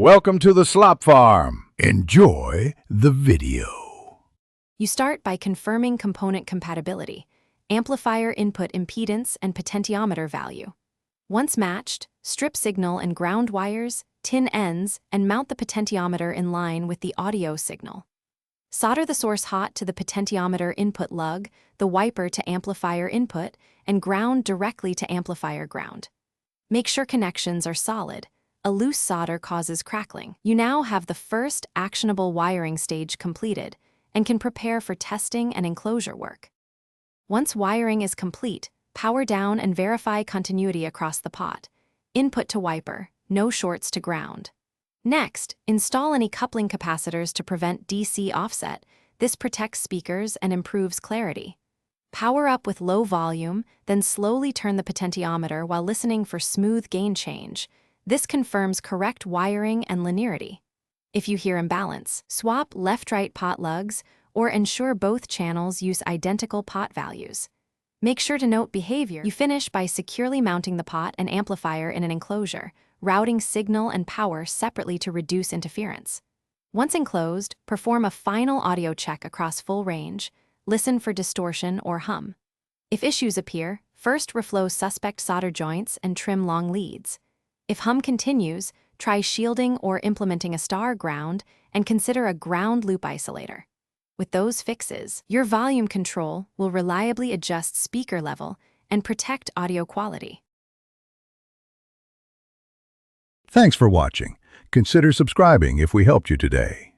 Welcome to the Slop Farm. Enjoy the video. You start by confirming component compatibility, amplifier input impedance, and potentiometer value. Once matched, strip signal and ground wires, tin ends, and mount the potentiometer in line with the audio signal. Solder the source hot to the potentiometer input lug, the wiper to amplifier input, and ground directly to amplifier ground. Make sure connections are solid. A loose solder causes crackling. You now have the first actionable wiring stage completed and can prepare for testing and enclosure work. Once wiring is complete, power down and verify continuity across the pot. Input to wiper, no shorts to ground. Next, install any coupling capacitors to prevent DC offset. This protects speakers and improves clarity. Power up with low volume, then slowly turn the potentiometer while listening for smooth gain change. This confirms correct wiring and linearity. If you hear imbalance, swap left-right pot lugs or ensure both channels use identical pot values. Make sure to note behavior. You finish by securely mounting the pot and amplifier in an enclosure, routing signal and power separately to reduce interference. Once enclosed, perform a final audio check across full range. Listen for distortion or hum. If issues appear, first reflow suspect solder joints and trim long leads. If hum continues, try shielding or implementing a star ground and consider a ground loop isolator. With those fixes, your volume control will reliably adjust speaker level and protect audio quality. Thanks for watching. Consider subscribing if we helped you today.